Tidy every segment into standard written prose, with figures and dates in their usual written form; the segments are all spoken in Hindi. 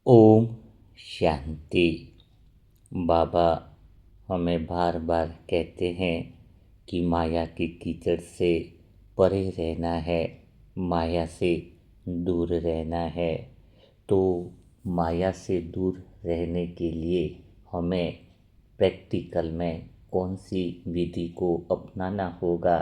ओम शांति। बाबा हमें बार बार कहते हैं कि माया के कीचड़ से परे रहना है, माया से दूर रहना है। तो माया से दूर रहने के लिए हमें प्रैक्टिकल में कौन सी विधि को अपनाना होगा।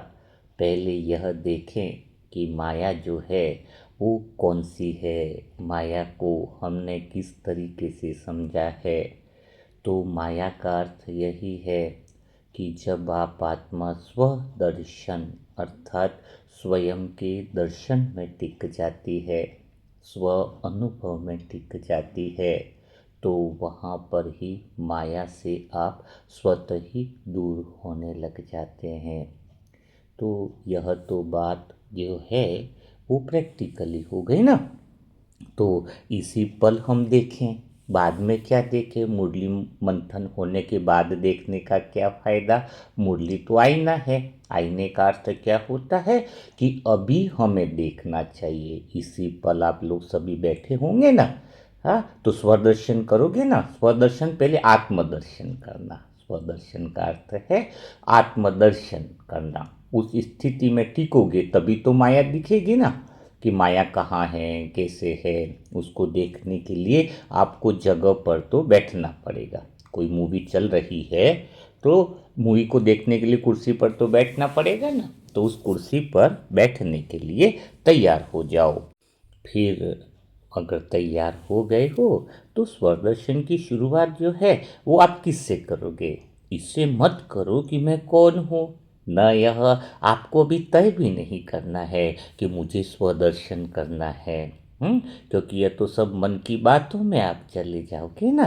पहले यह देखें कि माया जो है वो कौन सी है, माया को हमने किस तरीके से समझा है। तो माया का अर्थ यही है कि जब आप आत्मा स्व दर्शन अर्थात स्वयं के दर्शन में टिक जाती है, स्व अनुभव में टिक जाती है, तो वहाँ पर ही माया से आप स्वतः ही दूर होने लग जाते हैं। तो यह तो बात जो है वो प्रैक्टिकली हो गई ना। तो इसी पल हम देखें, बाद में क्या देखें, मुरली मंथन होने के बाद देखने का क्या फ़ायदा। मुरली तो आईना है, आईने का अर्थ क्या होता है कि अभी हमें देखना चाहिए। इसी पल आप लोग सभी बैठे होंगे ना, हाँ, तो स्वदर्शन करोगे ना। स्वदर्शन पहले आत्मदर्शन करना, स्वदर्शन का अर्थ है आत्मदर्शन करना। उस स्थिति में टिकोगे तभी तो माया दिखेगी ना, कि माया कहाँ है, कैसे है। उसको देखने के लिए आपको जगह पर तो बैठना पड़ेगा। कोई मूवी चल रही है तो मूवी को देखने के लिए कुर्सी पर तो बैठना पड़ेगा ना। तो उस कुर्सी पर बैठने के लिए तैयार हो जाओ। फिर अगर तैयार हो गए हो तो स्वदर्शन की शुरुआत जो है वो आप किससे करोगे। इससे मत करो कि मैं कौन हूँ। न यह आपको भी तय भी नहीं करना है कि मुझे स्वदर्शन करना है। क्योंकि यह तो सब मन की बातों में आप चले जाओगे ना।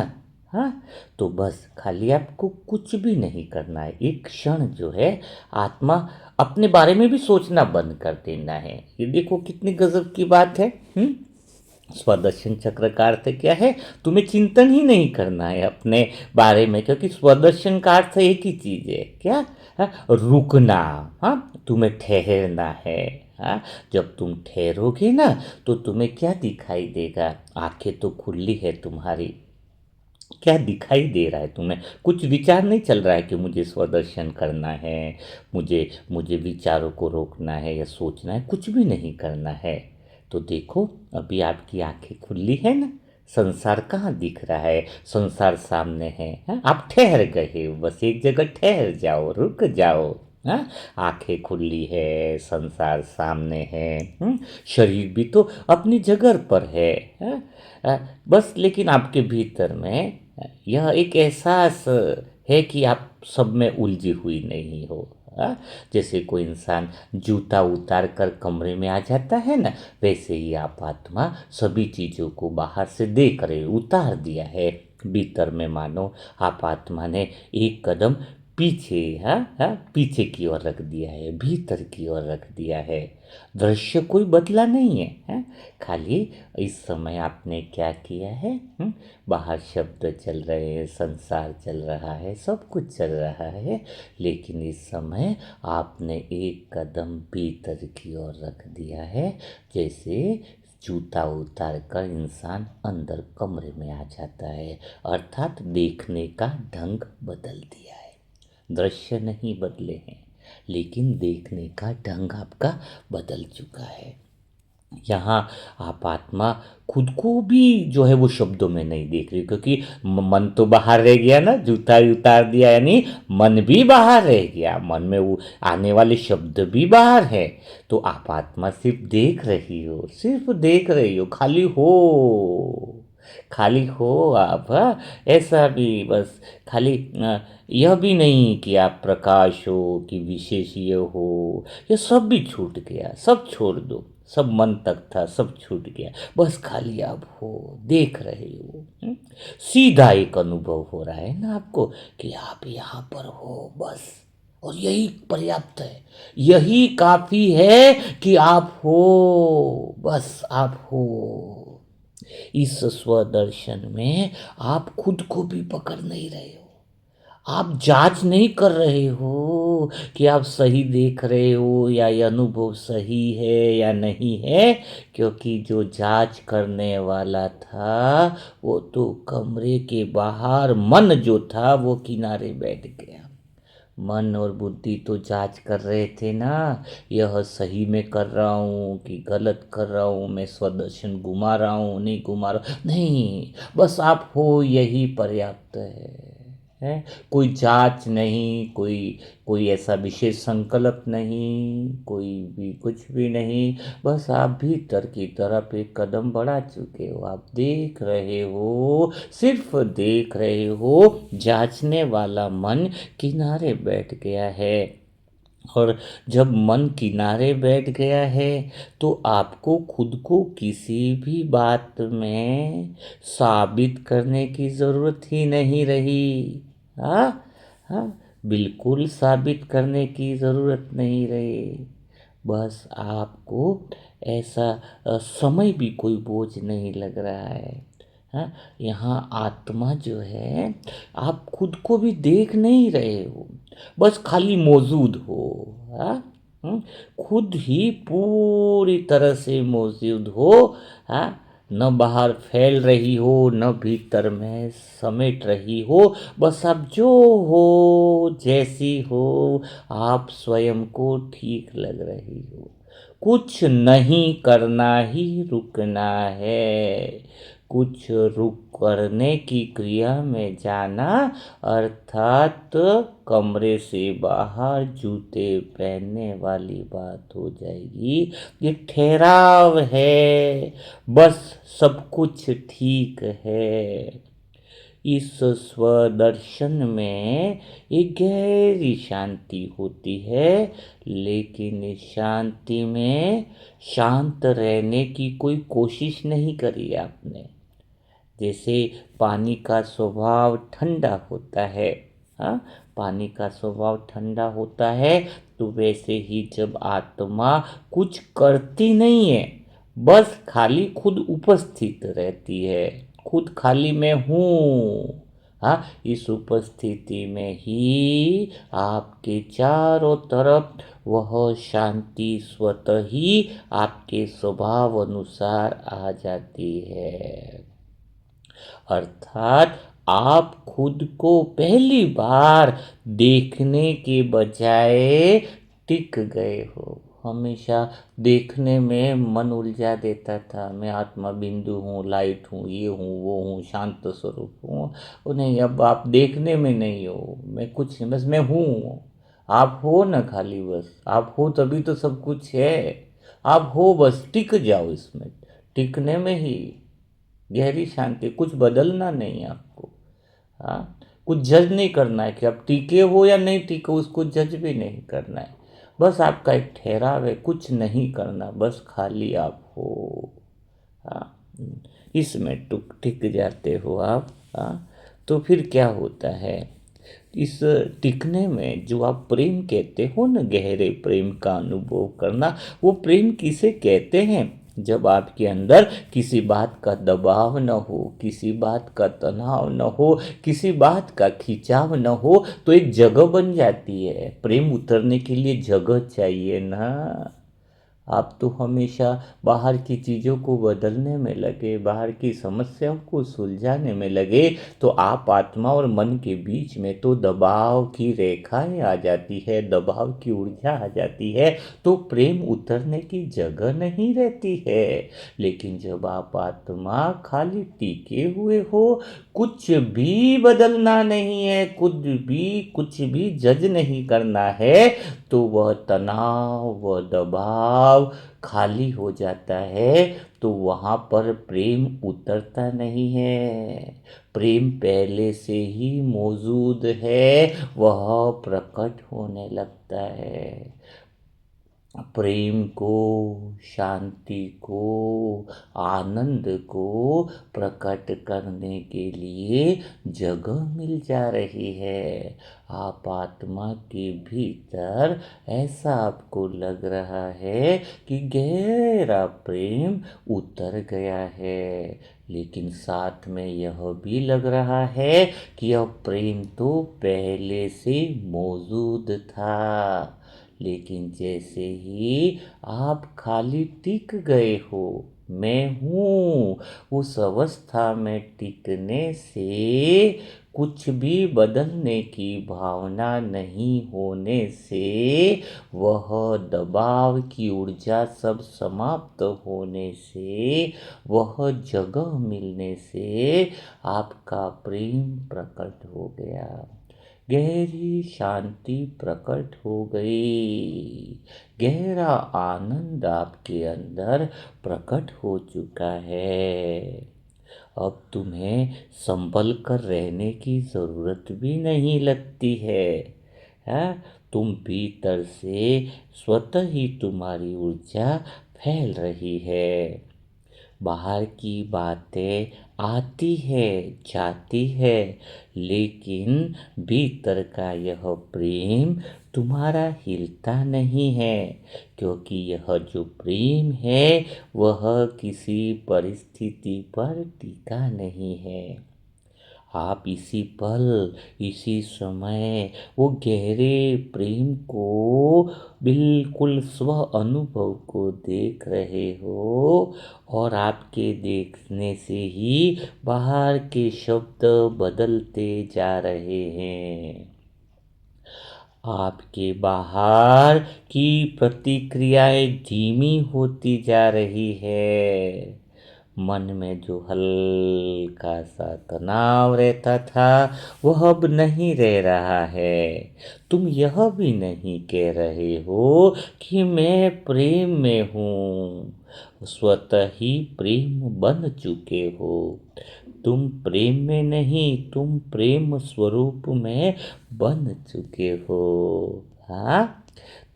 हाँ, तो बस खाली आपको कुछ भी नहीं करना है। एक क्षण जो है आत्मा अपने बारे में भी सोचना बंद कर देना है। ये देखो कितनी गजब की बात है। स्वदर्शन चक्र का अर्थ क्या है, तुम्हें चिंतन ही नहीं करना है अपने बारे में। क्योंकि स्वदर्शन का अर्थ एक ही चीज है, क्या, हाँ, रुकना। हाँ, तुम्हें ठहरना है। हाँ, जब तुम ठहरोगे ना तो तुम्हें क्या दिखाई देगा। आंखें तो खुली है तुम्हारी, क्या दिखाई दे रहा है तुम्हें। कुछ विचार नहीं चल रहा है कि मुझे स्वदर्शन करना है, मुझे मुझे विचारों को रोकना है या सोचना है, कुछ भी नहीं करना है। तो देखो अभी आपकी आंखें खुली है ना, संसार कहाँ दिख रहा है, संसार सामने है। हाँ? आप ठहर गए हो, बस एक जगह ठहर जाओ, रुक जाओ। हाँ, आंखें खुली है, संसार सामने है। शरीर भी तो अपनी जगह पर है। हाँ? बस लेकिन आपके भीतर में यह एक एहसास है कि आप सब में उलझी हुई नहीं हो। हाँ? जैसे कोई इंसान जूता उतार कर कमरे में आ जाता है ना, वैसे ही आप आत्मा सभी चीज़ों को बाहर से देख रहे उतार दिया है। भीतर में मानो आप आत्मा ने एक कदम पीछे, हाँ हाँ, पीछे की ओर रख दिया है, भीतर की ओर रख दिया है। दृश्य कोई बदला नहीं है, हाँ? खाली इस समय आपने क्या किया है, बाहर शब्द चल रहे हैं, संसार चल रहा है, सब कुछ चल रहा है, लेकिन इस समय आपने एक कदम भीतर की ओर रख दिया है। जैसे जूता उतार कर इंसान अंदर कमरे में आ जाता है, अर्थात देखने का ढंग बदल दिया है। दृश्य नहीं बदले हैं, लेकिन देखने का ढंग आपका बदल चुका है। यहाँ आप आत्मा खुद को भी जो है वो शब्दों में नहीं देख रही, क्योंकि मन तो बाहर रह गया ना, जूता उतार दिया यानी मन भी बाहर रह गया, मन में वो आने वाले शब्द भी बाहर है। तो आप आत्मा सिर्फ देख रही हो, सिर्फ देख रही हो, खाली हो, खाली हो आप। हाँ, ऐसा भी बस खाली यह भी नहीं कि आप प्रकाश हो कि विशेषीय हो, ये सब भी छूट गया, सब छोड़ दो। सब मन तक था, सब छूट गया, बस खाली आप हो, देख रहे हो। सीधा एक अनुभव हो रहा है ना आपको कि आप यहाँ पर हो, बस। और यही पर्याप्त है, यही काफी है कि आप हो, बस आप हो। इस स्वदर्शन में आप खुद को भी पकड़ नहीं रहे हो, आप जांच नहीं कर रहे हो कि आप सही देख रहे हो या ये अनुभव सही है या नहीं है, क्योंकि जो जांच करने वाला था वो तो कमरे के बाहर, मन जो था वो किनारे बैठ गया। मन और बुद्धि तो जांच कर रहे थे ना, यह सही में कर रहा हूँ कि गलत कर रहा हूँ, मैं स्वदर्शन घुमा रहा हूँ नहीं घुमा रहा नहीं, बस आप हो यही पर्याप्त है। कोई जांच नहीं, कोई कोई ऐसा विशेष संकल्प नहीं, कोई भी कुछ भी नहीं, बस आप भीतर की तरफ एक कदम बढ़ा चुके हो, आप देख रहे हो, सिर्फ देख रहे हो। जांचने वाला मन किनारे बैठ गया है, और जब मन किनारे बैठ गया है तो आपको खुद को किसी भी बात में साबित करने की ज़रूरत ही नहीं रही। हाँ, हाँ, बिल्कुल साबित करने की ज़रूरत नहीं रही। बस आपको ऐसा समय भी कोई बोझ नहीं लग रहा है। हाँ, यहाँ आत्मा जो है, आप खुद को भी देख नहीं रहे हो, बस खाली मौजूद हो। हाँ, खुद ही पूरी तरह से मौजूद हो। हाँ, न बाहर फैल रही हो, न भीतर में समेट रही हो, बस आप जो हो, जैसी हो, आप स्वयं को ठीक लग रही हो। कुछ नहीं करना ही रुकना है, कुछ रुक करने की क्रिया में जाना, अर्थात कमरे से बाहर जूते पहनने वाली बात हो जाएगी। ये ठहराव है, बस सब कुछ ठीक है। इस स्वदर्शन में एक गहरी शांति होती है, लेकिन इस शांति में शांत रहने की कोई कोशिश नहीं करी आपने। जैसे पानी का स्वभाव ठंडा होता है, हाँ, पानी का स्वभाव ठंडा होता है, तो वैसे ही जब आत्मा कुछ करती नहीं है, बस खाली खुद उपस्थित रहती है, खुद खाली मैं हूँ। हाँ, इस उपस्थिति में ही आपके चारों तरफ वह शांति स्वतः ही आपके स्वभाव अनुसार आ जाती है। अर्थात आप खुद को पहली बार देखने के बजाय टिक गए हो। हमेशा देखने में मन उलझा देता था, मैं आत्मा बिंदु हूँ, लाइट हूँ, ये हूँ, वो हूँ, शांत स्वरूप हूँ। वो नहीं, अब आप देखने में नहीं हो, मैं कुछ नहीं, बस मैं हूँ। आप हो ना, खाली बस आप हो, तभी तो सब कुछ है। आप हो, बस टिक जाओ इसमें, टिकने में ही गहरी शांति, कुछ बदलना नहीं है आपको। हाँ, कुछ जज नहीं करना है कि आप टीके हो या नहीं टीके, उसको जज भी नहीं करना है। बस आपका एक ठहराव है, कुछ नहीं करना, बस खाली आप हो। हाँ, इसमें टुक टिक जाते हो आप। हाँ, तो फिर क्या होता है, इस टिकने में जो आप प्रेम कहते हो ना, गहरे प्रेम का अनुभव करना, वो प्रेम किसे कहते हैं? जब आपके अंदर किसी बात का दबाव न हो, किसी बात का तनाव न हो, किसी बात का खिंचाव न हो, तो एक जगह बन जाती है। प्रेम उतरने के लिए जगह चाहिए ना। आप तो हमेशा बाहर की चीज़ों को बदलने में लगे, बाहर की समस्याओं को सुलझाने में लगे, तो आप आत्मा और मन के बीच में तो दबाव की रेखाएं आ जाती है, दबाव की ऊर्जा आ जाती है, तो प्रेम उतरने की जगह नहीं रहती है। लेकिन जब आप आत्मा खाली टिके हुए हो, कुछ भी बदलना नहीं है, कुछ भी जज नहीं करना है, तो वह तनाव, वह दबाव खाली हो जाता है, तो वहाँ पर प्रेम उतरता नहीं है। प्रेम पहले से ही मौजूद है, वह प्रकट होने लगता है। प्रेम को, शांति को, आनंद को प्रकट करने के लिए जगह मिल जा रही है। आप आत्मा के भीतर ऐसा आपको लग रहा है कि गहरा प्रेम उतर गया है, लेकिन साथ में यह भी लग रहा है कि यह प्रेम तो पहले से मौजूद था, लेकिन जैसे ही आप खाली टिक गए हो, मैं हूँ, उस अवस्था में टिकने से, कुछ भी बदलने की भावना नहीं होने से, वह दबाव की ऊर्जा सब समाप्त होने से, वह जगह मिलने से आपका प्रेम प्रकट हो गया, गहरी शांति प्रकट हो गई, गहरा आनंद आपके अंदर प्रकट हो चुका है। अब तुम्हें संभल कर रहने की ज़रूरत भी नहीं लगती है? तुम भीतर से स्वतः ही तुम्हारी ऊर्जा फैल रही है। बाहर की बातें आती है, जाती है, लेकिन भीतर का यह प्रेम तुम्हारा हिलता नहीं है, क्योंकि यह जो प्रेम है वह किसी परिस्थिति पर टिका नहीं है। आप इसी पल, इसी समय वो गहरे प्रेम को, बिल्कुल स्व अनुभव को देख रहे हो, और आपके देखने से ही बाहर के शब्द बदलते जा रहे हैं। आपके बाहर की प्रतिक्रियाएं धीमी होती जा रही है। मन में जो हल्का सा तनाव रहता था वह अब नहीं रह रहा है। तुम यह भी नहीं कह रहे हो कि मैं प्रेम में हूँ, स्वतः ही प्रेम बन चुके हो। तुम प्रेम में नहीं, तुम प्रेम स्वरूप में बन चुके हो। हाँ,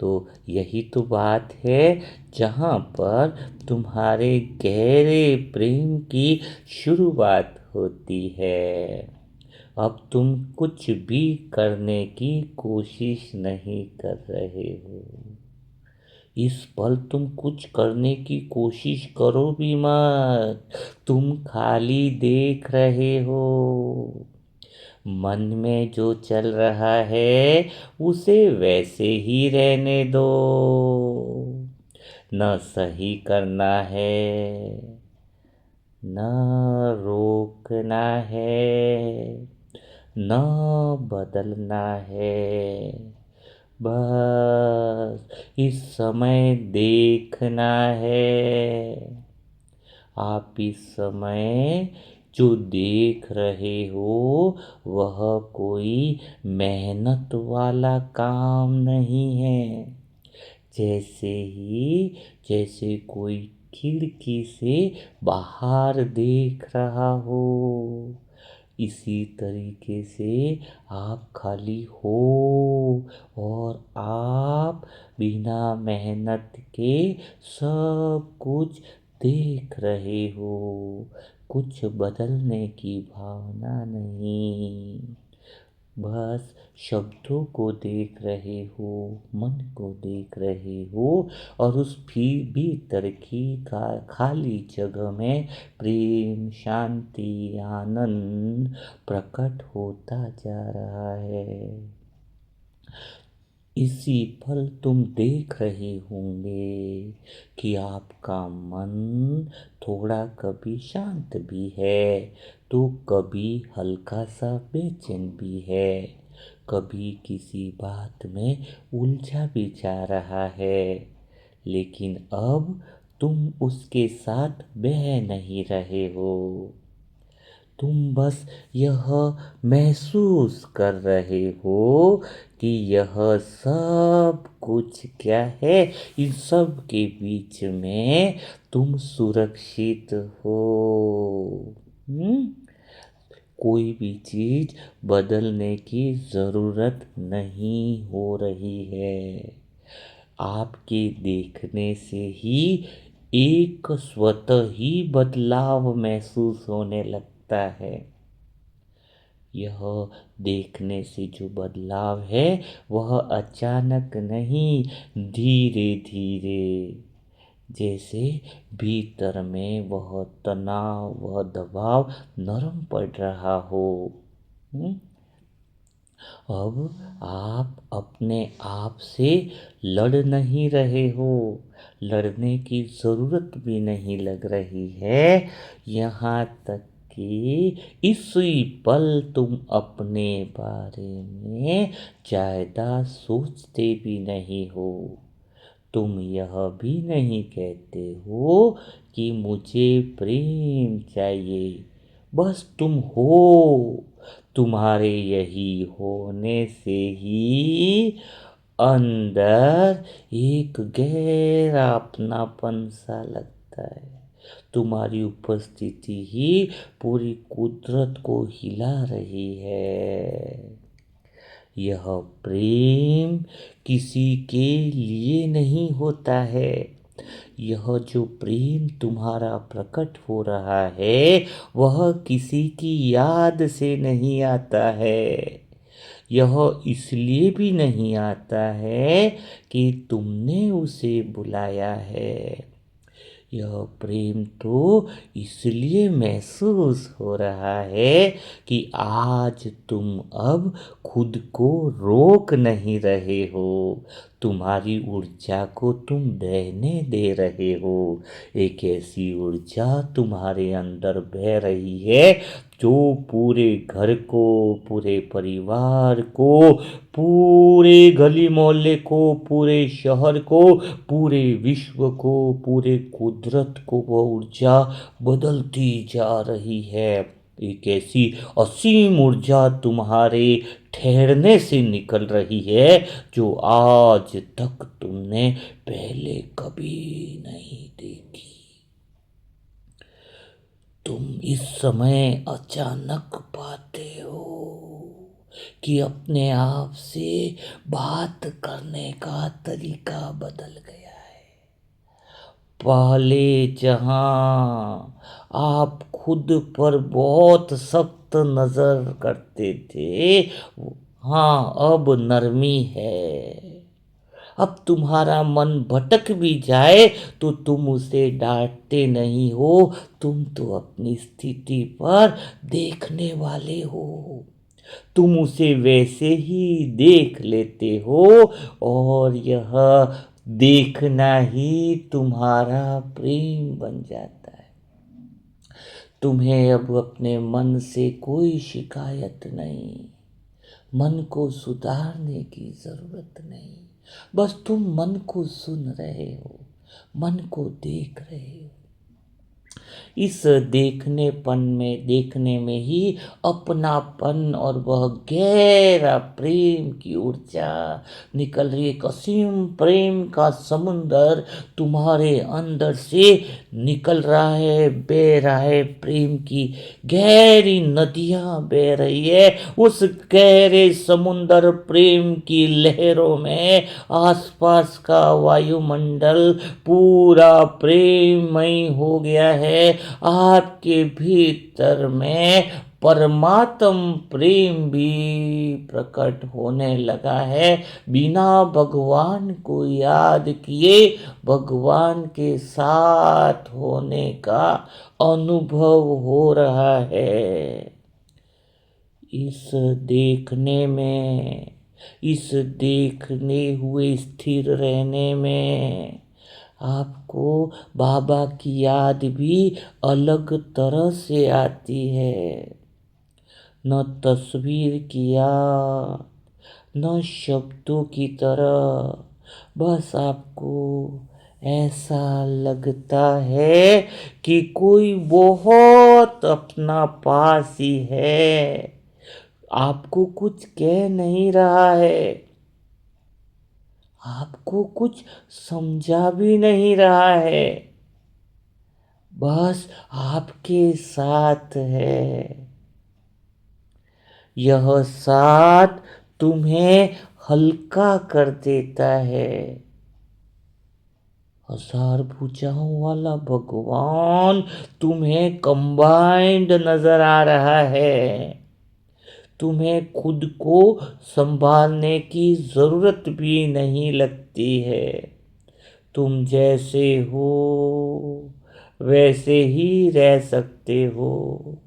तो यही तो बात है, जहाँ पर तुम्हारे गहरे प्रेम की शुरुआत होती है। अब तुम कुछ भी करने की कोशिश नहीं कर रहे हो। इस पल तुम कुछ करने की कोशिश करो भी मत, तुम खाली देख रहे हो। मन में जो चल रहा है उसे वैसे ही रहने दो। न सही करना है, न रोकना है, न बदलना है। बस इस समय देखना है। आप इस समय जो देख रहे हो वह कोई मेहनत वाला काम नहीं है। जैसे कोई खिड़की से बाहर देख रहा हो, इसी तरीके से आप खाली हो, और आप बिना मेहनत के सब कुछ देख रहे हो। कुछ बदलने की भावना नहीं, बस शब्दों को देख रहे हो, मन को देख रहे हो, और उस भीतर की खाली जगह में प्रेम, शांति, आनंद प्रकट होता जा रहा है। इसी पल तुम देख रहे होंगे कि आपका मन थोड़ा कभी शांत भी है, तो कभी हल्का सा बेचैन भी है, कभी किसी बात में उलझा भी जा रहा है। लेकिन अब तुम उसके साथ बह नहीं रहे हो, तुम बस यह महसूस कर रहे हो कि यह सब कुछ क्या है, इन सब के बीच में तुम सुरक्षित हो। हम्म? कोई भी चीज बदलने की जरूरत नहीं हो रही है। आपके देखने से ही एक स्वतः ही बदलाव महसूस होने लगता है। यह देखने से जो बदलाव है वह अचानक नहीं, धीरे धीरे, जैसे भीतर में वह तनाव, वह दबाव नरम पड़ रहा हो। हम्म? अब आप अपने आप से लड़ नहीं रहे हो, लड़ने की ज़रूरत भी नहीं लग रही है। यहाँ तक कि इसी पल तुम अपने बारे में ज़्यादा सोचते भी नहीं हो। तुम यह भी नहीं कहते हो कि मुझे प्रेम चाहिए। बस तुम हो। तुम्हारे यही होने से ही अंदर एक गहरा अपनापन सा लगता है। तुम्हारी उपस्थिति ही पूरी कुदरत को हिला रही है। यह प्रेम किसी के लिए नहीं होता है। यह जो प्रेम तुम्हारा प्रकट हो रहा है वह किसी की याद से नहीं आता है। यह इसलिए भी नहीं आता है कि तुमने उसे बुलाया है। यह प्रेम तो इसलिए महसूस हो रहा है कि आज तुम अब खुद को रोक नहीं रहे हो। तुम्हारी ऊर्जा को तुम बहने दे रहे हो। एक ऐसी ऊर्जा तुम्हारे अंदर बह रही है जो पूरे घर को, पूरे परिवार को, पूरे गली मोहल्ले को, पूरे शहर को, पूरे विश्व को, पूरे कुदरत को वह ऊर्जा बदलती जा रही है। एक ऐसी असीम ऊर्जा तुम्हारे ठहरने से निकल रही है जो आज तक तुमने पहले कभी नहीं देखी। तुम इस समय अचानक पाते हो कि अपने आप से बात करने का तरीका बदल गया है। पहले जहां आप खुद पर बहुत सख्त नजर करते थे, हाँ अब नरमी है। अब तुम्हारा मन भटक भी जाए तो तुम उसे डांटते नहीं हो। तुम तो अपनी स्थिति पर देखने वाले हो। तुम उसे वैसे ही देख लेते हो और यह देखना ही तुम्हारा प्रेम बन जाता है। तुम्हें अब अपने मन से कोई शिकायत नहीं, मन को सुधारने की जरूरत नहीं। बस तुम मन को सुन रहे हो, मन को देख रहे हो। इस देखने में ही अपनापन और वह गहरा प्रेम की ऊर्जा निकल रही है। एक असीम प्रेम का समुंदर तुम्हारे अंदर से निकल रहा है, बह रहा है। प्रेम की गहरी नदियां बह रही है। उस गहरे समुंदर प्रेम की लहरों में आसपास का वायुमंडल पूरा प्रेममय हो गया है। आपके भीतर में परमात्म प्रेम भी प्रकट होने लगा है। बिना भगवान को याद किए भगवान के साथ होने का अनुभव हो रहा है। इस देखने में, इस देखने हुए स्थिर रहने में आपको बाबा की याद भी अलग तरह से आती है। न तस्वीर की याद, न शब्दों की तरह, बस आपको ऐसा लगता है कि कोई बहुत अपना पास ही है। आपको कुछ कह नहीं रहा है, आपको कुछ समझा भी नहीं रहा है, बस आपके साथ है। यह साथ तुम्हें हल्का कर देता है। हजार भुजाओं वाला भगवान तुम्हें कंबाइंड नजर आ रहा है। तुम्हें खुद को संभालने की जरूरत भी नहीं लगती है। तुम जैसे हो वैसे ही रह सकते हो,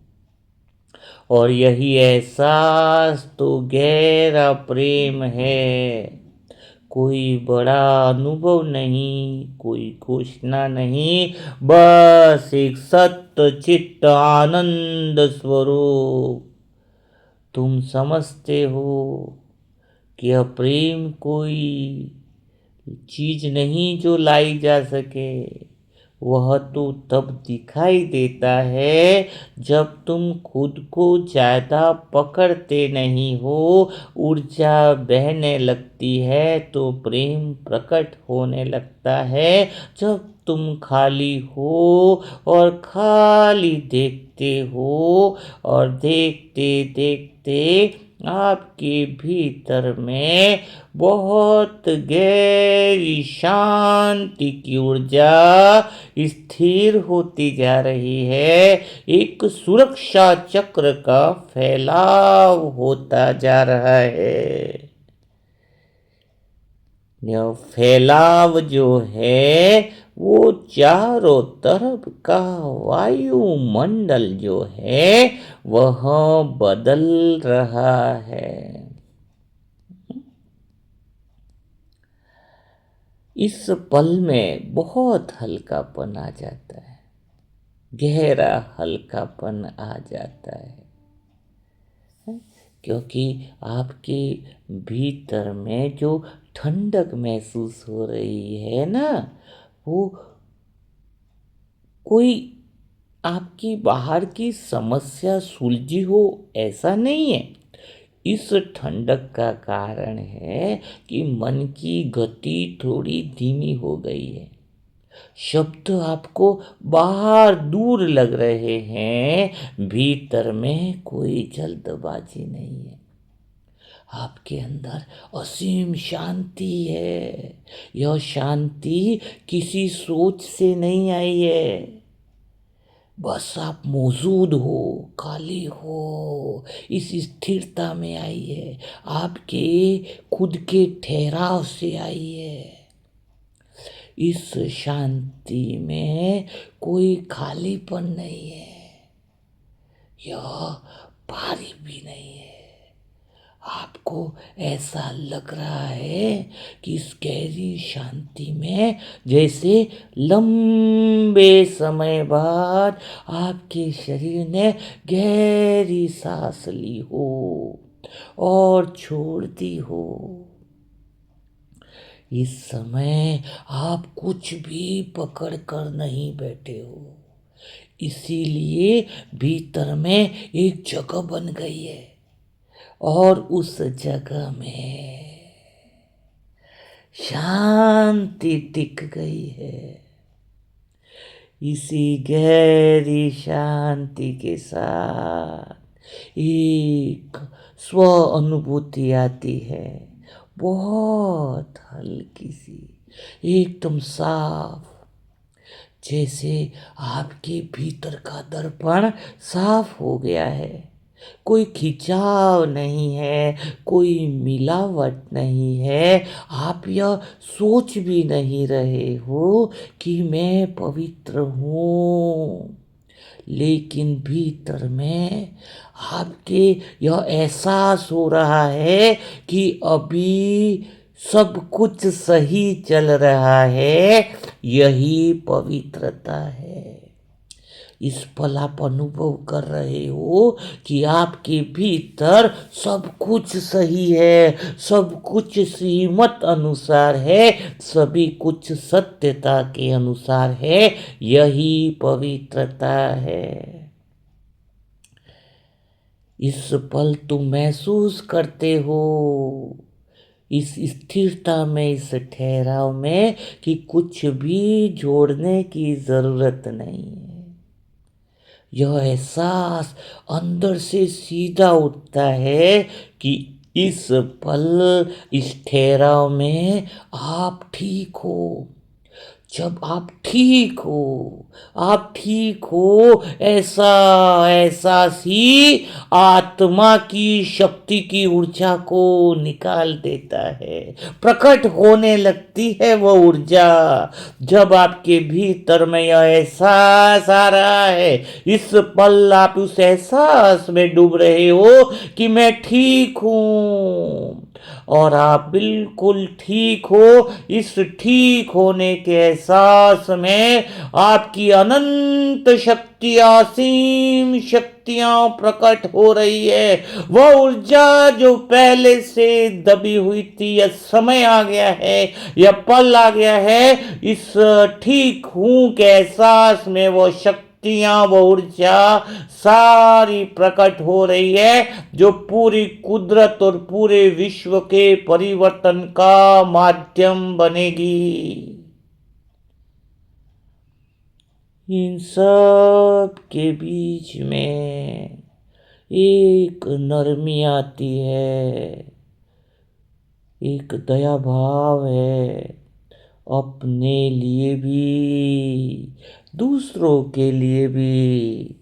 और यही एहसास तो गहरा प्रेम है। कोई बड़ा अनुभव नहीं, कोई घोषणा नहीं, बस एक सत्य चित्त आनंद स्वरूप। तुम समझते हो कि यह प्रेम कोई चीज नहीं जो लाई जा सके। वह तो तब दिखाई देता है जब तुम खुद को ज्यादा पकड़ते नहीं हो। ऊर्जा बहने लगती है तो प्रेम प्रकट होने लगता है। जब तुम खाली हो और खाली देखते हो, और देखते देखते आपके भीतर में बहुत गहरी शांति की ऊर्जा स्थिर होती जा रही है। एक सुरक्षा चक्र का फैलाव होता जा रहा है। यह फैलाव जो है वो चारों तरफ का वायुमंडल जो है वह बदल रहा है। इस पल में बहुत हल्कापन आ जाता है, गहरा हल्कापन आ जाता है, क्योंकि आपके भीतर में जो ठंडक महसूस हो रही है ना, वो कोई आपकी बाहर की समस्या सुलझी हो ऐसा नहीं है। इस ठंडक का कारण है कि मन की गति थोड़ी धीमी हो गई है। शब्द आपको बाहर दूर लग रहे हैं, भीतर में कोई जल्दबाजी नहीं है। आपके अंदर असीम शांति है। यह शांति किसी सोच से नहीं आई है, बस आप मौजूद हो, खाली हो, इस स्थिरता में आई है। आपके खुद के ठहराव से आई है। इस शांति में कोई खालीपन नहीं है, यह भारी भी नहीं है। आपको ऐसा लग रहा है कि इस गहरी शांति में जैसे लंबे समय बाद आपके शरीर ने गहरी सांस ली हो और छोड़ दी हो। इस समय आप कुछ भी पकड़ कर नहीं बैठे हो, इसीलिए भीतर में एक जगह बन गई है, और उस जगह में शांति टिक गई है। इसी गहरी शांति के साथ एक स्व अनुभूति आती है, बहुत हल्की सी, एकदम साफ, जैसे आपके भीतर का दर्पण साफ हो गया है। कोई खिंचाव नहीं है, कोई मिलावट नहीं है। आप यह सोच भी नहीं रहे हो कि मैं पवित्र हूँ, लेकिन भीतर में आपके यह एहसास हो रहा है कि अभी सब कुछ सही चल रहा है। यही पवित्रता है। इस पल आप अनुभव कर रहे हो कि आपके भीतर सब कुछ सही है, सब कुछ श्रीमत अनुसार है, सभी कुछ सत्यता के अनुसार है। यही पवित्रता है। इस पल तुम महसूस करते हो, इस स्थिरता में, इस ठहराव में, कि कुछ भी जोड़ने की जरूरत नहीं है। यह एहसास अंदर से सीधा उठता है कि इस पल, इस ठहराव में आप ठीक हो। जब आप ठीक हो, ऐसा एहसास ही आत्मा की शक्ति की ऊर्जा को निकाल देता है। प्रकट होने लगती है वो ऊर्जा। जब आपके भीतर में यह एहसास आ रहा है, इस पल आप उस एहसास में डूब रहे हो कि मैं ठीक हूं, और आप बिल्कुल ठीक हो। इस ठीक होने के एहसास में आपकी अनंत शक्तियां, असीम शक्तियां प्रकट हो रही है। वह ऊर्जा जो पहले से दबी हुई थी, यह समय आ गया है, यह पल आ गया है। इस ठीक हूं के एहसास में वो शक्तियां, वो ऊर्जा सारी प्रकट हो रही है, जो पूरी कुदरत और पूरे विश्व के परिवर्तन का माध्यम बनेगी। इन सब के बीच में एक नरमी आती है, एक दया भाव है, अपने लिए भी, दूसरों के लिए भी।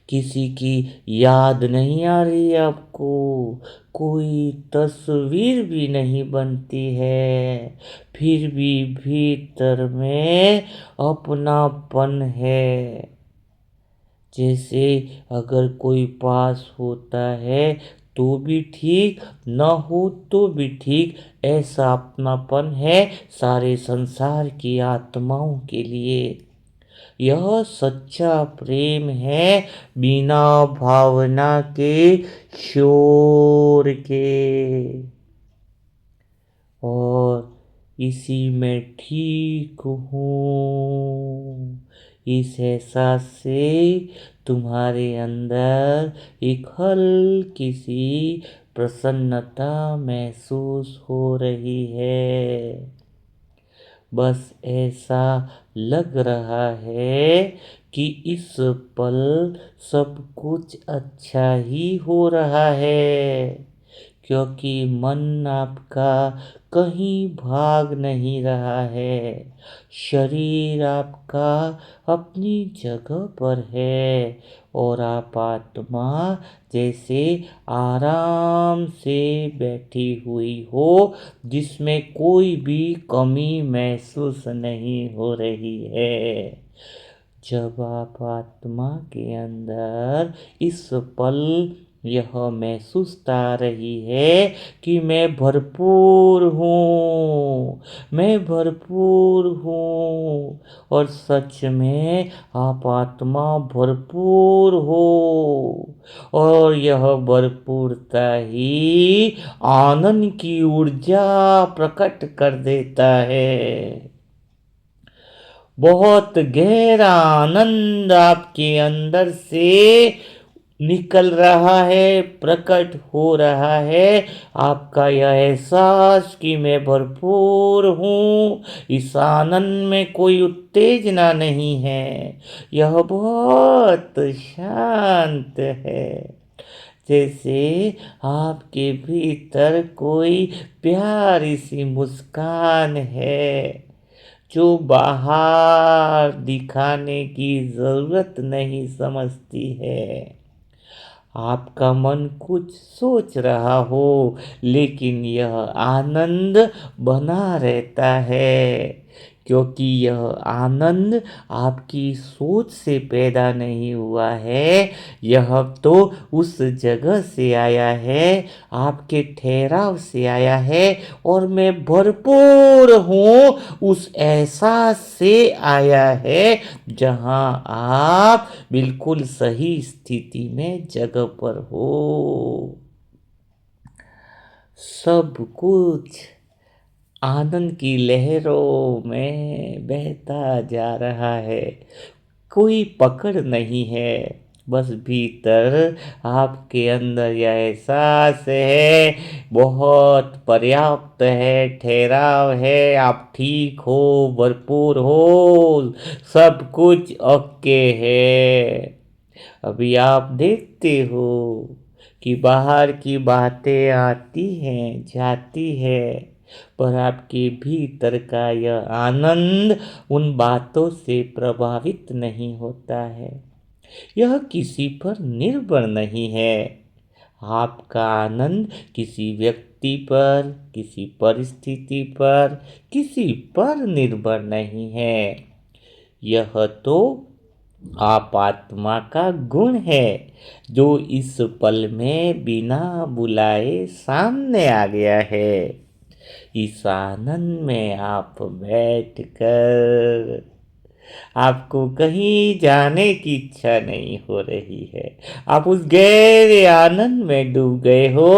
किसी की याद नहीं आ रही आपको, कोई तस्वीर भी नहीं बनती है, फिर भी भीतर में अपनापन है। जैसे अगर कोई पास होता है तो भी ठीक, न हो तो भी ठीक, ऐसा अपनापन है सारे संसार की आत्माओं के लिए। यह सच्चा प्रेम है, बिना भावना के, शोर के। और इसी में ठीक हूँ, इस एहसास से तुम्हारे अंदर एक हल्की सी प्रसन्नता महसूस हो रही है। बस ऐसा लग रहा है कि इस पल सब कुछ अच्छा ही हो रहा है, क्योंकि मन आपका कहीं भाग नहीं रहा है। शरीर आपका अपनी जगह पर है, और आप आत्मा जैसे आराम से बैठी हुई हो, जिसमें कोई भी कमी महसूस नहीं हो रही है। जब आप आत्मा के अंदर इस पल यह महसूस आ रही है कि मैं भरपूर हूँ, मैं भरपूर हूँ, और सच में आप आत्मा भरपूर हो, और यह भरपूरता ही आनंद की ऊर्जा प्रकट कर देता है। बहुत गहरा आनंद आपके अंदर से निकल रहा है, प्रकट हो रहा है। आपका यह एहसास कि मैं भरपूर हूँ, इस आनंद में कोई उत्तेजना नहीं है, यह बहुत शांत है। जैसे आपके भीतर कोई प्यारी सी मुस्कान है, जो बाहर दिखाने की जरूरत नहीं समझती है। आपका मन कुछ सोच रहा हो, लेकिन यह आनंद बना रहता है, क्योंकि यह आनंद आपकी सोच से पैदा नहीं हुआ है। यह तो उस जगह से आया है, आपके ठहराव से आया है, और मैं भरपूर हूँ उस एहसास से आया है, जहाँ आप बिल्कुल सही स्थिति में जगह पर हो। सब कुछ आनंद की लहरों में बहता जा रहा है, कोई पकड़ नहीं है। बस भीतर आपके अंदर यह एहसास है, बहुत पर्याप्त है, ठहराव है, आप ठीक हो, भरपूर हो, सब कुछ ओके है। अभी आप देखते हो कि बाहर की बातें आती हैं, जाती है, पर आपके भीतर का यह आनंद उन बातों से प्रभावित नहीं होता है। यह किसी पर निर्भर नहीं है। आपका आनंद किसी व्यक्ति पर, किसी परिस्थिति पर, किसी पर निर्भर नहीं है। यह तो आप आत्मा का गुण है जो इस पल में बिना बुलाए सामने आ गया है। इस आनंद में आप बैठकर आपको कहीं जाने की इच्छा नहीं हो रही है। आप उस गहरे आनंद में डूब गए हो।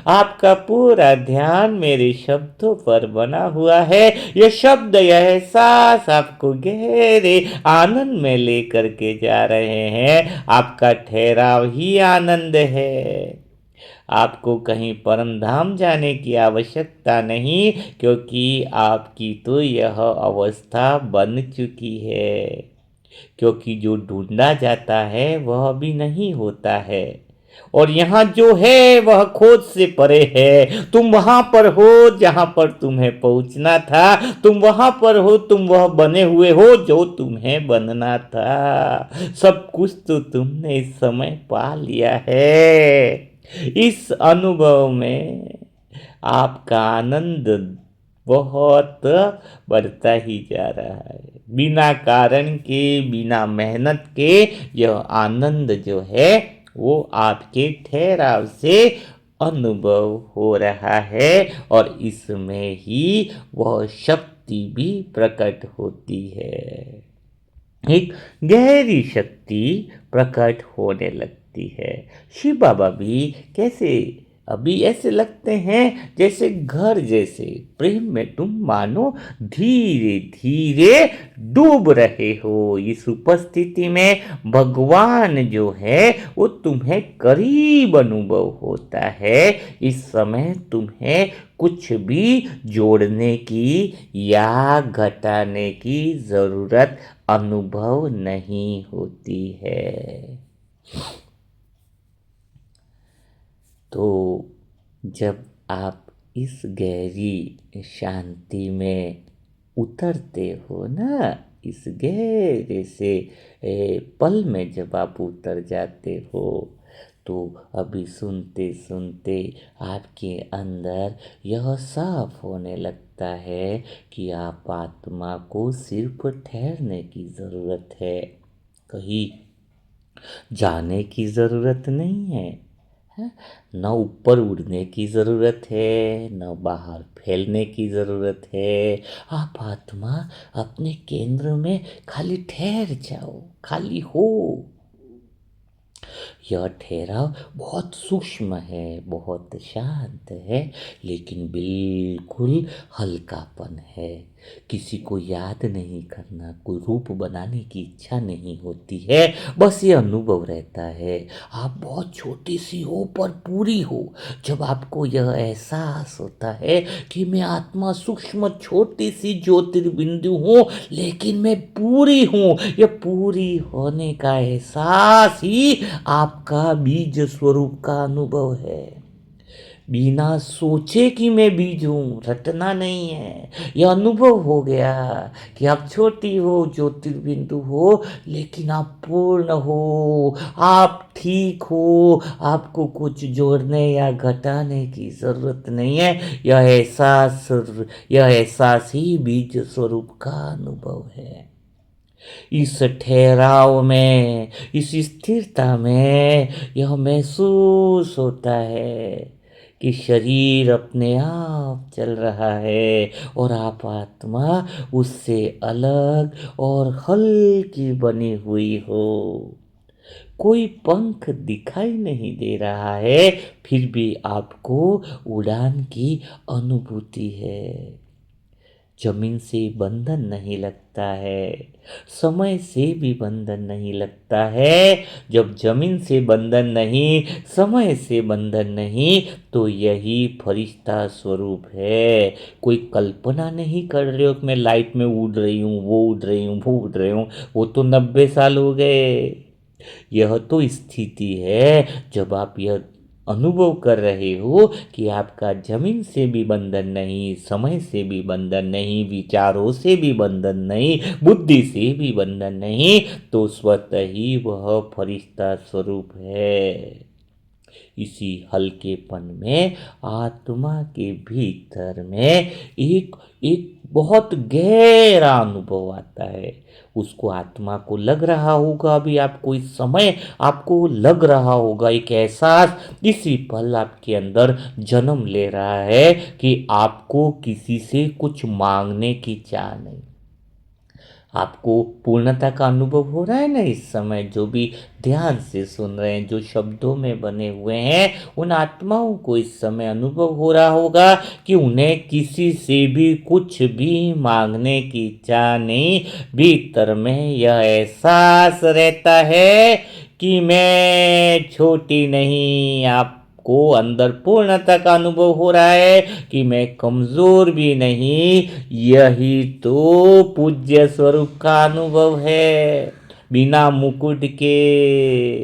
आपका पूरा ध्यान मेरे शब्दों पर बना हुआ है। ये शब्द, यह एहसास आपको गहरे आनंद में लेकर के जा रहे हैं। आपका ठहराव ही आनंद है। आपको कहीं परम धाम जाने की आवश्यकता नहीं, क्योंकि आपकी तो यह अवस्था बन चुकी है। क्योंकि जो ढूंढा जाता है वह अभी नहीं होता है, और यहाँ जो है वह खोज से परे है। तुम वहां पर हो जहां पर तुम्हें पहुंचना था। तुम वहां पर हो, तुम वह बने हुए हो जो तुम्हें बनना था। सब कुछ तो तुमने इस समय पा लिया है। इस अनुभव में आपका आनंद बहुत बढ़ता ही जा रहा है। बिना कारण के, बिना मेहनत के यह आनंद जो है वो आपके ठहराव से अनुभव हो रहा है, और इसमें ही वह शक्ति भी प्रकट होती है। एक गहरी शक्ति प्रकट होने लगती है। शिव बाबा भी कैसे अभी ऐसे लगते हैं जैसे घर जैसे प्रेम में तुम मानो धीरे धीरे डूब रहे हो। इस उपस्थिति में भगवान जो है वो तुम्हें करीब अनुभव होता है। इस समय तुम्हें कुछ भी जोड़ने की या घटाने की जरूरत अनुभव नहीं होती है। तो जब आप इस गहरी शांति में उतरते हो ना, इस गहरे से पल में जब आप उतर जाते हो, तो अभी सुनते सुनते आपके अंदर यह साफ होने लगता है कि आप आत्मा को सिर्फ ठहरने की ज़रूरत है, कहीं जाने की ज़रूरत नहीं है। न ऊपर उड़ने की ज़रूरत है, न बाहर फैलने की ज़रूरत है। आप आत्मा अपने केंद्र में खाली ठहर जाओ, खाली हो। यह ठहराव बहुत सूक्ष्म है, बहुत शांत है, लेकिन बिल्कुल हल्कापन है। किसी को याद नहीं करना, कोई रूप बनाने की इच्छा नहीं होती है, बस ये अनुभव रहता है आप बहुत छोटी सी हो पर पूरी हो। जब आपको यह एहसास होता है कि मैं आत्मा सूक्ष्म छोटी सी ज्योतिर्बिंदु हूँ, लेकिन मैं पूरी हूँ, यह पूरी होने का एहसास ही आपका बीज स्वरूप का अनुभव है। बिना सोचे कि मैं बीज हूँ, रटना नहीं है। यह अनुभव हो गया कि आप छोटी हो, ज्योतिर्बिंदु हो, लेकिन आप पूर्ण हो, आप ठीक हो। आपको कुछ जोड़ने या घटाने की जरूरत नहीं है। यह एहसास ही बीज स्वरूप का अनुभव है। इस ठहराव में, इस स्थिरता में यह महसूस होता है कि शरीर अपने आप चल रहा है और आप आत्मा उससे अलग और हल्की बनी हुई हो। कोई पंख दिखाई नहीं दे रहा है, फिर भी आपको उड़ान की अनुभूति है। जमीन से बंधन नहीं लगता है, समय से भी बंधन नहीं लगता है। जब जमीन से बंधन नहीं, समय से बंधन नहीं, तो यही फरिश्ता स्वरूप है। कोई कल्पना नहीं कर रहे हो कि मैं लाइट में उड़ रही हूँ, वो उड़ रही हूँ, वो उड़ रही हूँ। वो तो 90 साल हो गए। यह तो स्थिति है जब आप यह अनुभव कर रहे हो कि आपका जमीन से भी बंधन नहीं, समय से भी बंधन नहीं, विचारों से भी बंधन नहीं, बुद्धि से भी बंधन नहीं, तो स्वतः ही वह फरिश्ता स्वरूप है। इसी हल्केपन में आत्मा के भीतर में एक एक बहुत गहरा अनुभव आता है। उसको आत्मा को लग रहा होगा, अभी आपको इस समय आपको लग रहा होगा, एक एहसास इसी पल आपके अंदर जन्म ले रहा है कि आपको किसी से कुछ मांगने की चाह नहीं। आपको पूर्णता का अनुभव हो रहा है ना इस समय? जो भी ध्यान से सुन रहे हैं, जो शब्दों में बने हुए हैं, उन आत्माओं को इस समय अनुभव हो रहा होगा कि उन्हें किसी से भी कुछ भी मांगने की इच्छा नहीं। भीतर में यह एहसास रहता है कि मैं छोटी नहीं, आपको अंदर पूर्णता का अनुभव हो रहा है कि मैं कमजोर भी नहीं। यही तो पूज्य स्वरूप का अनुभव है, बिना मुकुट के,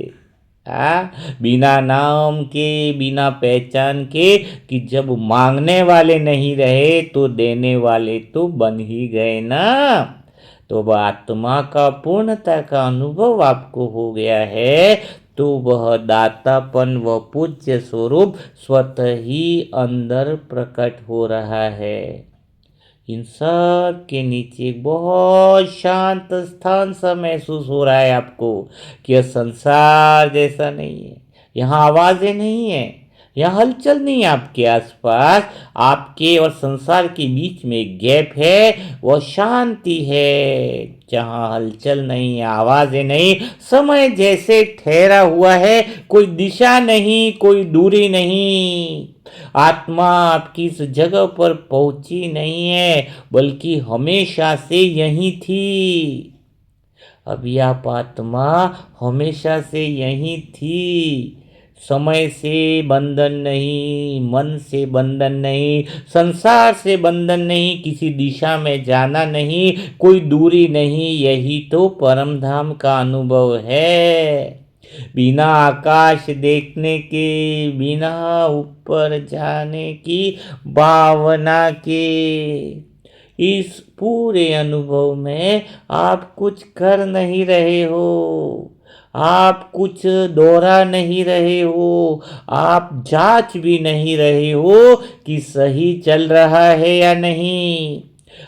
बिना नाम के, बिना पहचान के, कि जब मांगने वाले नहीं रहे तो देने वाले तो बन ही गए ना। तो वह आत्मा का पूर्णता का अनुभव आपको हो गया है, तो वह दातापन, वह पूज्य स्वरूप स्वतः ही अंदर प्रकट हो रहा है। इन सब के नीचे बहुत शांत स्थान सा महसूस हो रहा है आपको कि यह संसार जैसा नहीं है, यहाँ आवाजें नहीं है, यहाँ हलचल नहीं है आपके आसपास। आपके और संसार के बीच में एक गैप है, वह शांति है, जहाँ हलचल नहीं है, आवाजें नहीं, समय जैसे ठहरा हुआ है, कोई दिशा नहीं, कोई दूरी नहीं। आत्मा आपकी इस जगह पर पहुंची नहीं है, बल्कि हमेशा से यहीं थी। अभी आप आत्मा हमेशा से यहीं थी। समय से बंधन नहीं, मन से बंधन नहीं, संसार से बंधन नहीं, किसी दिशा में जाना नहीं, कोई दूरी नहीं। यही तो परम धाम का अनुभव है। बिना आकाश देखने के, बिना ऊपर जाने की भावना के, इस पूरे अनुभव में आप कुछ कर नहीं रहे हो, आप कुछ दोहरा नहीं रहे हो, आप जांच भी नहीं रहे हो कि सही चल रहा है या नहीं।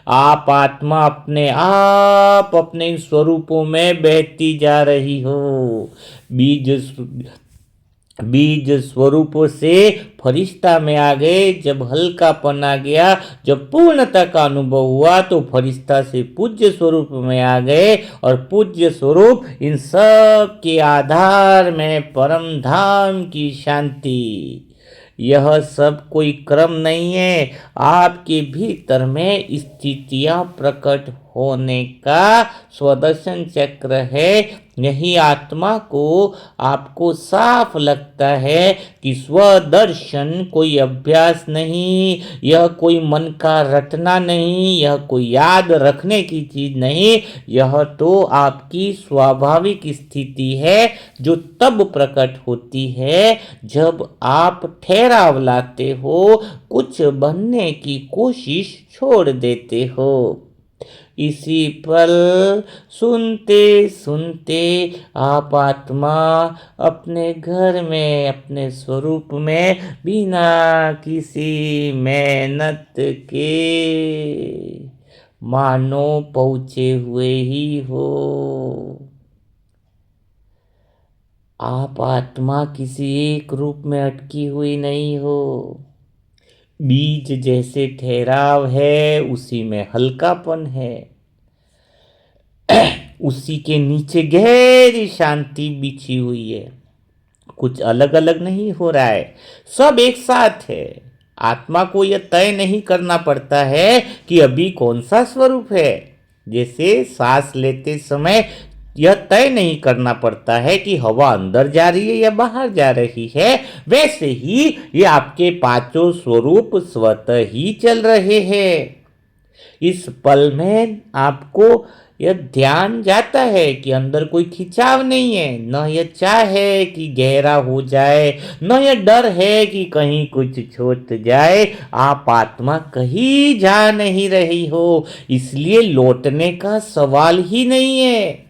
आप आत्मा अपने आप अपने स्वरूपों में बहती जा रही हो। बीज बीज स्वरूपों से फरिश्ता में आ गए। जब हल्कापन आ गया, जब पूर्णता का अनुभव हुआ, तो फरिश्ता से पूज्य स्वरूप में आ गए, और पूज्य स्वरूप इन सब के आधार में परम धाम की शांति। यह सब कोई क्रम नहीं है, आपके भीतर में स्थितियां प्रकट होने का स्वदर्शन चक्र है। यही आत्मा को आपको साफ लगता है कि स्वदर्शन कोई अभ्यास नहीं, यह कोई मन का रटना नहीं, यह कोई याद रखने की चीज नहीं, यह तो आपकी स्वाभाविक स्थिति है, जो तब प्रकट होती है जब आप ठहराव लाते हो, कुछ बनने की कोशिश छोड़ देते हो। इसी पल सुनते सुनते आप आत्मा अपने घर में, अपने स्वरूप में, बिना किसी मेहनत के मानो पहुंचे हुए ही हो। आप आत्मा किसी एक रूप में अटकी हुई नहीं हो। बीज जैसे ठहराव है, उसी में हल्कापन है, उसी के नीचे गहरी शांति बिछी हुई है। कुछ अलग अलग नहीं हो रहा है, सब एक साथ है। आत्मा को यह तय नहीं करना पड़ता है कि अभी कौन सा स्वरूप है। जैसे सांस लेते समय यह तय नहीं करना पड़ता है कि हवा अंदर जा रही है या बाहर जा रही है, वैसे ही ये आपके पांचों स्वरूप स्वतः ही चल रहे हैं। इस पल में आपको यह ध्यान जाता है कि अंदर कोई खिंचाव नहीं है, न यह चाह है कि गहरा हो जाए, न यह डर है कि कहीं कुछ छूट जाए। आप आत्मा कहीं जा नहीं रही हो, इसलिए लौटने का सवाल ही नहीं है।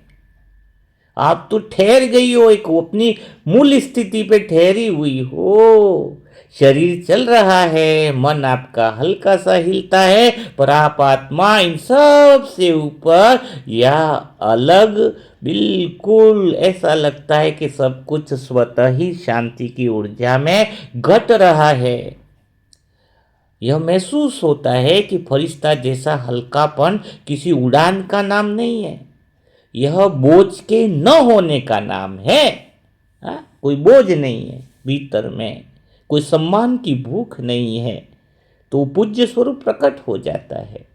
आप तो ठहर गई हो, एक अपनी मूल स्थिति पे ठहरी हुई हो। शरीर चल रहा है, मन आपका हल्का सा हिलता है, पर आप आत्मा इन सब से ऊपर या अलग, बिल्कुल ऐसा लगता है कि सब कुछ स्वतः ही शांति की ऊर्जा में घट रहा है। यह महसूस होता है कि फरिश्ता जैसा हल्कापन किसी उड़ान का नाम नहीं है, यह बोझ के न होने का नाम है। कोई बोझ नहीं है भीतर में, कोई सम्मान की भूख नहीं है, तो पूज्य स्वरूप प्रकट हो जाता है,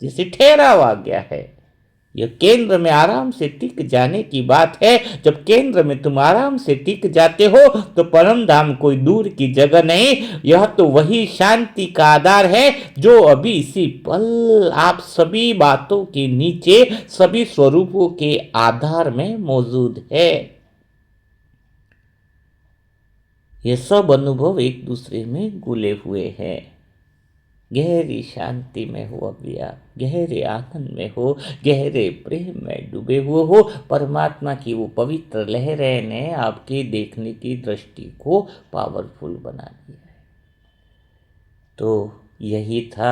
जैसे ठहराव आ गया है। यह केंद्र में आराम से टिक जाने की बात है। जब केंद्र में तुम आराम से टिक जाते हो तो परम धाम कोई दूर की जगह नहीं, यह तो वही शांति का आधार है जो अभी इसी पल आप सभी बातों के नीचे, सभी स्वरूपों के आधार में मौजूद है। ये सब अनुभव एक दूसरे में घुले हुए हैं। गहरी शांति में हो अभी आप, गहरे आनंद में हो, गहरे प्रेम में डूबे हुए हो। परमात्मा की वो पवित्र लहरें ने आपके देखने की दृष्टि को पावरफुल बना दिया है। तो यही था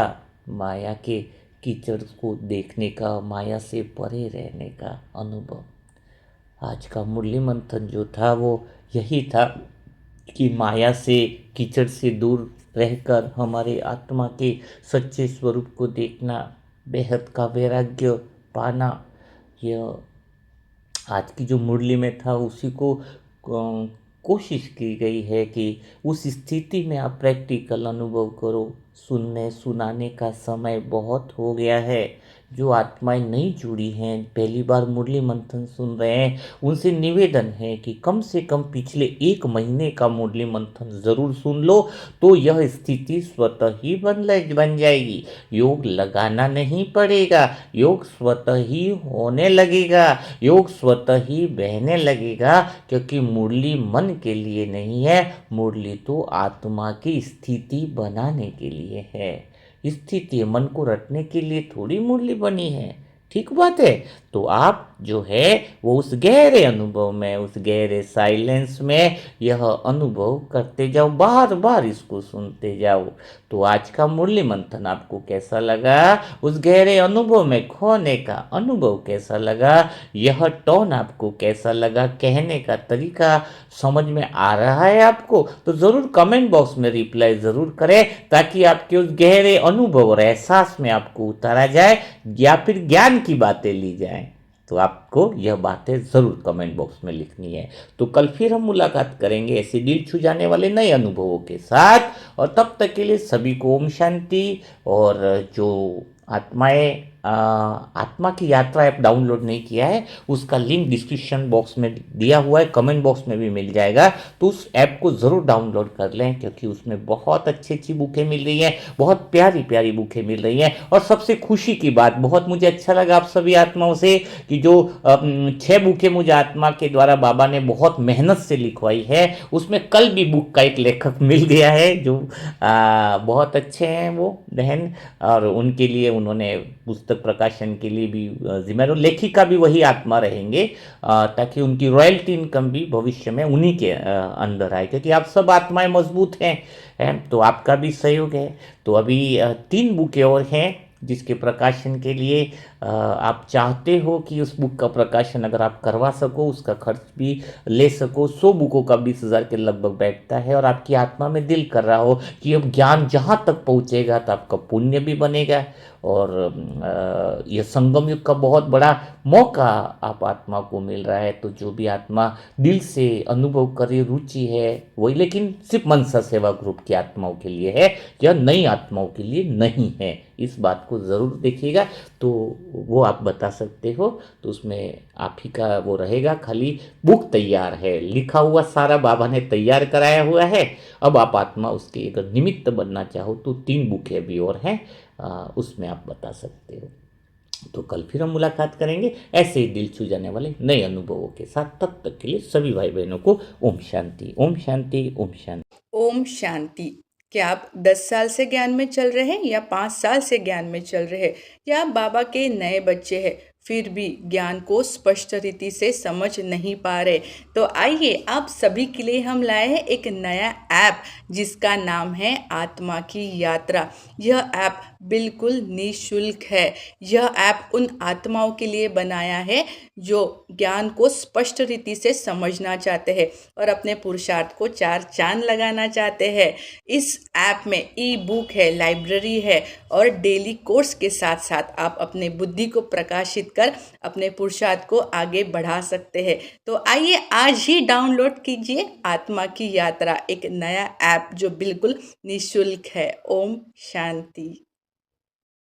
माया के कीचड़ को देखने का, माया से परे रहने का अनुभव। आज का मुरली मंथन जो था वो यही था कि माया से, कीचड़ से दूर रहकर हमारे आत्मा के सच्चे स्वरूप को देखना, बेहद का वैराग्य पाना, यह आज की जो मुरली में था उसी को कोशिश की गई है कि उस स्थिति में आप प्रैक्टिकल अनुभव करो। सुनने सुनाने का समय बहुत हो गया है। जो आत्माएं नहीं जुड़ी हैं, पहली बार मुरली मंथन सुन रहे हैं, उनसे निवेदन है कि कम से कम पिछले 1 महीने का मुरली मंथन ज़रूर सुन लो, तो यह स्थिति स्वतः ही बन जाएगी। योग लगाना नहीं पड़ेगा, योग स्वतः ही होने लगेगा, योग स्वतः ही बहने लगेगा, क्योंकि मुरली मन के लिए नहीं है, मुरली तो आत्मा की स्थिति बनाने के लिए है। स्थिति मन को रटने के लिए थोड़ी मुरली बनी है, ठीक बात है। तो आप जो है वो उस गहरे अनुभव में, उस गहरे साइलेंस में यह अनुभव करते जाओ, बार बार इसको सुनते जाओ। तो आज का मुरली मंथन आपको कैसा लगा, उस गहरे अनुभव में खोने का अनुभव कैसा लगा, यह टोन आपको कैसा लगा, कहने का तरीका समझ में आ रहा है आपको, तो ज़रूर कमेंट बॉक्स में रिप्लाई ज़रूर करें, ताकि आपके उस गहरे अनुभव और एहसास में आपको उतारा जाए या फिर ज्ञान की बातें ली जाएं। तो आपको यह बातें ज़रूर कमेंट बॉक्स में लिखनी है। तो कल फिर हम मुलाकात करेंगे ऐसे दिल छू जाने वाले नए अनुभवों के साथ, और तब तक के लिए सभी को ओम शांति। और जो आत्माएं आत्मा की यात्रा ऐप डाउनलोड नहीं किया है, उसका लिंक डिस्क्रिप्शन बॉक्स में दिया हुआ है, कमेंट बॉक्स में भी मिल जाएगा। तो उस ऐप को ज़रूर डाउनलोड कर लें, क्योंकि उसमें बहुत अच्छी अच्छी बुकें मिल रही हैं, बहुत प्यारी प्यारी बुकें मिल रही हैं। और सबसे खुशी की बात, बहुत मुझे अच्छा लगा आप सभी आत्माओं से कि जो 6 बुकें मुझे आत्मा के द्वारा बाबा ने बहुत मेहनत से लिखवाई है, उसमें कल भी बुक का एक लेखक मिल गया है जो बहुत अच्छे हैं वो बहन, और उनके लिए उन्होंने पुस्तक प्रकाशन के लिए भी जिम्मेदार, लेखिका भी वही आत्मा रहेंगे, ताकि उनकी रॉयल्टी इनकम भी भविष्य में उन्हीं के अंदर आए, क्योंकि आप सब आत्माएं मजबूत हैं, तो आपका भी सहयोग है। तो अभी 3 बुकें और हैं जिसके प्रकाशन के लिए आप चाहते हो कि उस बुक का प्रकाशन अगर आप करवा सको, उसका खर्च भी ले सको। 100 बुकों का 20,000 के लगभग बैठता है, और आपकी आत्मा में दिल कर रहा हो कि अब ज्ञान जहाँ तक पहुँचेगा तो आपका पुण्य भी बनेगा, और यह संगम युग का बहुत बड़ा मौका आप आत्मा को मिल रहा है। तो जो भी आत्मा दिल से अनुभव करे, रुचि है वही, लेकिन सिर्फ मनसा सेवा ग्रुप की आत्माओं के लिए है, यह नई आत्माओं के लिए नहीं है, इस बात को ज़रूर देखिएगा। तो वो आप बता सकते हो, तो उसमें आप ही का वो रहेगा। खाली बुक तैयार है, लिखा हुआ सारा बाबा ने तैयार कराया हुआ है। अब आप आत्मा उसके अगर निमित्त बनना चाहो तो 3 बुकें भी और हैं, उसमें आप बता सकते हो। तो कल फिर हम मुलाकात करेंगे ऐसे ही दिल छू जाने वाले नए अनुभवों के साथ। तब तक के लिए सभी भाई बहनों को ओम शांति, ओम शांति, ओम शांति। ओम शांति। क्या आप 10 साल से ज्ञान में चल रहे हैं या 5 साल से ज्ञान में चल रहे हैं, या आप बाबा के नए बच्चे हैं फिर भी ज्ञान को स्पष्ट रीति से समझ नहीं पा रहे, तो आइए आप सभी के लिए हम लाए हैं एक नया ऐप जिसका नाम है आत्मा की यात्रा। यह ऐप बिल्कुल निःशुल्क है। यह ऐप उन आत्माओं के लिए बनाया है जो ज्ञान को स्पष्ट रीति से समझना चाहते हैं और अपने पुरुषार्थ को 4 चांद लगाना चाहते हैं। इस ऐप में ई बुक है, लाइब्रेरी है और डेली कोर्स के साथ साथ आप अपने बुद्धि को प्रकाशित कर अपने पुरुषार्थ को आगे बढ़ा सकते हैं। तो आइए आज ही डाउनलोड कीजिए आत्मा की यात्रा, एक नया ऐप जो बिल्कुल निःशुल्क है। ओम शांति।